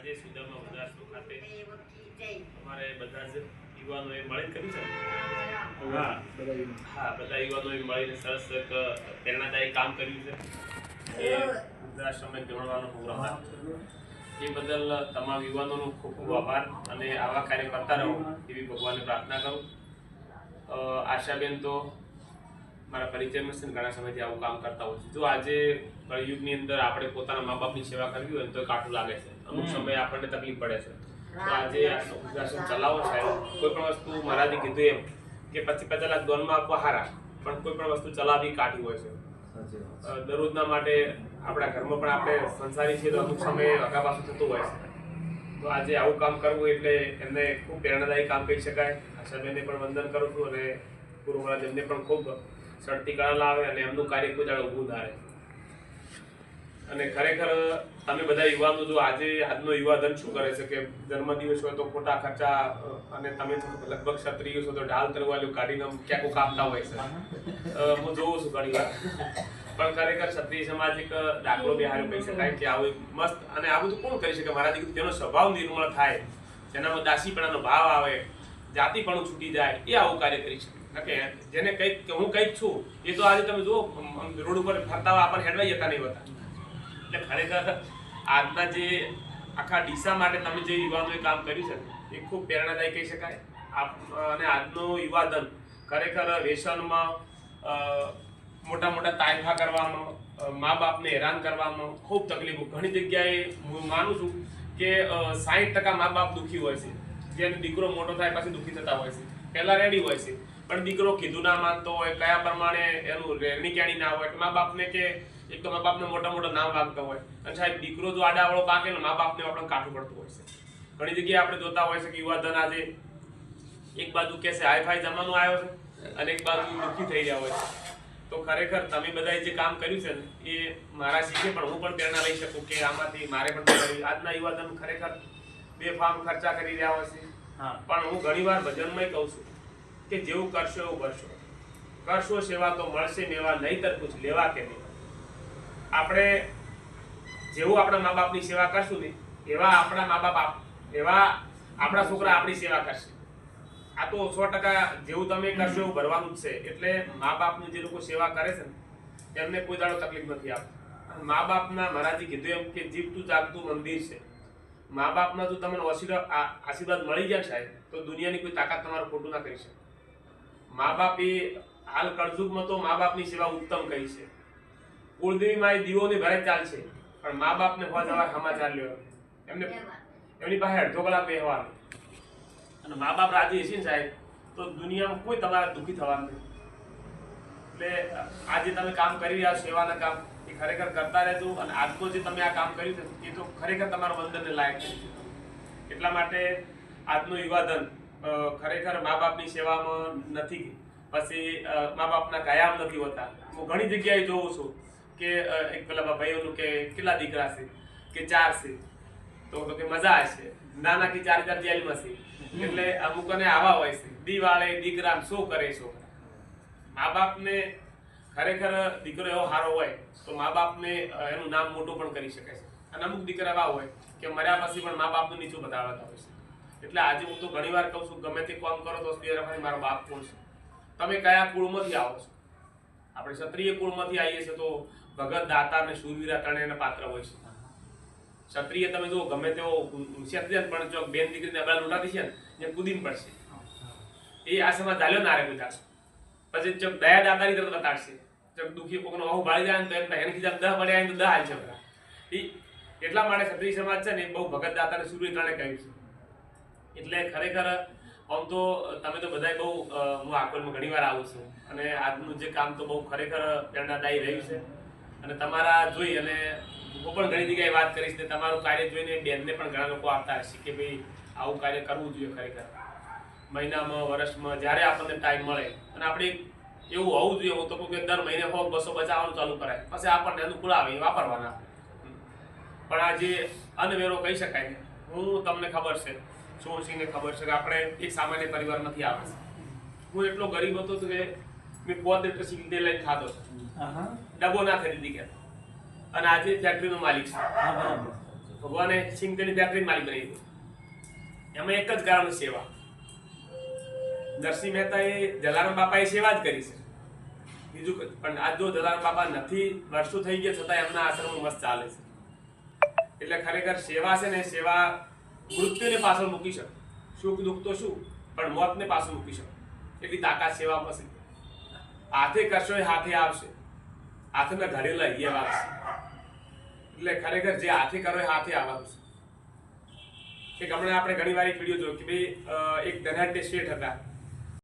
આજે સુદામા વૃદ્ધાશ્રમ ખાતે અમારે બધા જ યુવાનોએ મળીને કર્યું છે. બધા યુવાનોએ મળીને સરસ એક પ્રેરણાદાયી કામ કર્યું છે. એ વૃદ્ધાશ્રમે જમણવાનો પ્રોગ્રામ રાખ્યો. એ બદલ તમામ યુવાનોનો ખૂબ ખૂબ આભાર અને આવા કાર્ય કરતા રહો એવી ભગવાનને પ્રાર્થના કરું. આશાબેન તો મારા પરિચયમાં છે, ઘણા સમયથી આવું કામ કરતા હોય છે. જો આજે કળિયુગની અંદર આપણે પોતાના મા બાપની સેવા કરવી હોય તો કાઠું લાગે છે, અમુક સમયે આપણને તકલીફ પડે છે. તો આજે આ વૃદ્ધાશ્રમ ચલાવો સાહેબ, કોઈ પણ વસ્તુ મહારાજે કીધું એમ કે 25-50 લાખ દોનમાં આપવા હારા, પણ કોઈ પણ વસ્તુ ચલાવવી કાઠી હોય છે. દરરોજના માટે આપણા ઘરમાં પણ આપણે સંસારી છીએ તો અમુક સમયે અગા પાછું થતું હોય છે. તો આજે આવું કામ કરવું એટલે એમને ખૂબ પ્રેરણાદાયી કામ કહી શકાય. આશાબેનને પણ વંદન કરું છું અને ગુરુ મહારાજ એમને પણ ખૂબ સડતી કળા લાવે અને એમનું કાર્ય કોઈ દાડો ઊભું ધારે. અને ખરેખર તમે બધા યુવાનો જો આજનો યુવાધન શું કરે છે કે જન્મદિવસ હોય તો ખોટા ખર્ચા, અને તમે લગભગ ક્ષત્રિય છો તો ઢાલ તરવાલીઓ કાઢીને ક્યાંક કાપતા હોય છે. હું જોઉં છું ઘણી વાર, પણ ખરેખર ક્ષત્રિય સમાજ એક દાખલો બેહાર્યો કહી શકાય કે આવું મસ્ત. અને આ બધું કોણ કરી શકે? મારા દીકરી જેનો સ્વભાવ નિર્મળ થાય, જેનામાં દાસીપણાનો ભાવ આવે, જાતિપણું છૂટી જાય, એ આવું કાર્ય કરી શકે. જેને કંઈક હું કંઈક છું એ તો આજે તમે જુઓ રોડ ઉપર ફરતા આપણને હેડવાઈ જતા નહીં હોતા. એટલે ખરેખર આજના જે આખા ડીસા માટે તમે જે યુવાનોએ કામ કર્યું છે એ ખૂબ પ્રેરણાદાયી કહી શકાય. અને આજનો યુવાધન ખરેખર વ્યસનમાં, મોટા મોટા તાયફા કરવામાં, મા બાપને હેરાન કરવામાં ખૂબ તકલીફો. ઘણી જગ્યાએ હું માનું છું કે 60% મા બાપ દુઃખી હોય છે. જેનો દીકરો મોટો થાય પછી દુઃખી થતા હોય છે. પહેલા રેડી હોય છે, પણ દીકરો કીધું ના માનતો હોય, કયા પ્રમાણે એનું રહેણી કેણી ના હોય, મા બાપને કે એક તો મા બાપને મોટા મોટા નામ વાગતા હોય. અને સાહેબ દીકરો જો આડાવાળો પાકે ને મા બાપને આપણે કાઠું પડતું હોય છે. ઘણી જગ્યાએ આપણે જોતા હોય છે કે યુવાધન આજે એક બાજુ કે છે હાઈફાઈ જમાનો આવ્યો છે અને એક બાજુ દુઃખી થઈ રહ્યા હોય છે. તો ખરેખર તમે બધાએ જે કામ કર્યું છે ને એ મારા શીખે, પણ હું પણ પ્રેરણા લઈ શકું કે આમાંથી મારે પણ આજના યુવાધન ખરેખર બેફામ ખર્ચા કરી રહ્યા હોય છે. પણ હું ઘણીવાર ભજનમાં કહું છું કે જેવું કરશો એવું કરશો, કરશો સેવા તો મળશે મેવા, નહીંતર કુછ લેવા કે નહીં. આપણે જેવું આપણા મા બાપની સેવા કરશું ને એવા આપણા મા બાપ, એવા આપણા છોકરા આપણી સેવા કરશે. આ તો 100% જેવું તમે કરશો એવું ભરવાનું જ છે. એટલે મા બાપની જે લોકો સેવા કરે છે ને એમને કોઈ દાડો તકલીફ નથી આપતી. મા બાપના મહારાજે કીધું એમ કે જીવતું જાગતું મંદિર છે. મા બાપના જો તમને આશીર્વાદ મળી જાય સાહેબ તો દુનિયાની કોઈ તાકાત તમારું ખોટું ના કરી શકે. મા બાપ એ હાલ કળજુગમાં તો મા બાપની સેવા ઉત્તમ કહી છે. કુળદેવી માં દીવોની ભરે ચાલશે, પણ મા બાપને હોવા જવા સમાચાર લ્યો, એમની પાસે અડધો કલાક બેહવાનું. અને મા બાપ રાજી હશે ને સાહેબ તો દુનિયામાં કોઈ તમારા દુઃખી થવાનું નહીં. એટલે આજે તમે કામ કરી રહ્યા સેવાના કામ એ ખરેખર કરતા રહેજો. અને આજનો જે તમે આ કામ કર્યું છે એ તો ખરેખર તમારા વંદનને લાયક છે. એટલા માટે આજનો યુવાધન ખરેખર મા બાપની સેવામાં નથી, પછી મા બાપના કાયમ નથી હોતા. હું ઘણી જગ્યાએ જોઉં છું કે એક પેલા ભાઈઓનું કે કેટલા દીકરા છે કે 4 છે, તો કે મજા હશે, નાના કે 4 જેલમાં છે. એટલે અમુકને આવા હોય છે દીવાળે દીકરા શું કરે છોકરા. મા બાપને ખરેખર દીકરો એવો સારો હોય તો મા બાપને એનું નામ મોટું પણ કરી શકે છે. અને અમુક દીકરા એવા હોય કે મર્યા પછી પણ મા બાપનું નીચું બતાવતા હોય છે. એટલે આજે હું તો ઘણી વાર કહું છું ગમે તે કામ કરો તો મારો બાપ કોણ છે, તમે કયા કુળમાંથી આવો છો. આપણે ક્ષત્રિય કુળમાંથી આવીએ છીએ તો ભગત, દાતા અને શૂરવીરા ત્રણેયના પાત્ર હોય છે. ક્ષત્રિય તમે જો ગમે તેવો હોશિયાર પણ જો બેન દીકરીને અબલા લૂંટાતી છે ને એ કૂદીને પડશે. એ આ સમાજ ઝાલ્યો ના રે બધા. પછી જો દયા દાતાની તરફ બતાડશે, જો દુઃખી કોકનો આવું ભાળી જાય ને તો એને ખીજામ 10 પડ્યા ને તો 10 હાલ છે બધા. એટલા માટે ક્ષત્રિય સમાજ છે ને બહુ ભગત, દાતા અને શૂરવીર ત્રણે કહ્યું છે. એટલે ખરેખર આમ તો તમે તો બધાય બહુ, હું આકોલમાં ઘણી વાર આવું છું અને આજનું જે કામ તો બહુ ખરેખર પ્રેરણાદાયી રહ્યું છે. અને તમારા જોઈ અને હું પણ ઘણી જગ્યાએ વાત કરીશ ને તમારું કાર્ય જોઈને બેનને પણ ઘણા લોકો આવતા હશે કે ભાઈ આવું કાર્ય કરવું જોઈએ. ખરેખર મહિનામાં, વર્ષમાં જ્યારે આપણને ટાઈમ મળે અને આપણે એવું હોવું જોઈએ. હું તો કહું કે દર મહિને 100-200 બચાવવાનું ચાલુ કરાય, પછી આપણને અનુકૂળ આવે એ વાપરવાના. પણ આ જે અનવેરો કહી શકાય ને, હું તમને ખબર છે, સોમસિંહને ખબર છે કે આપણે એક સામાન્ય પરિવારમાંથી આવે છે. હું એટલો ગરીબ હતો કે મેં 5 લીટર સીધે લઈને ખાતો હતો, ડબ્બો ના ખરીદી ગયા. અને આજે ફેક્ટરીનો માલિક છે. ભગવાને સિંગતેલની ફેક્ટરી માલિક બનાવી દીધો. એમાં એક જ કારણ સેવા. નરસિંહ મહેતાએ જલારામ બાપાએ સેવા જ કરી છે, બીજું પણ આજ જો જલારામ બાપા નથી, વર્ષો થઈ ગયા છતાં એમના આશ્રમો મસ્ત ચાલે છે. એટલે ખરેખર સેવા છે ને, સેવા મૃત્યુને પાછળ મૂકી શકે, સુખ દુઃખ તો શું પણ મોતને પાછળ મૂકી શકે એટલી તાકાત સેવામાં છે. હાથે કરશો એ હાથે આવશે, હાથે મેં ઘડેલા એ આવશે. એટલે ખરેખર જે હાથે કરો એ હાથે આવવાનું છે. કે હમણાં આપણે ઘણી વાર એક વિડીયો જોયો કે ભાઈ એક ધનાઢ્ય શેઠ હતા,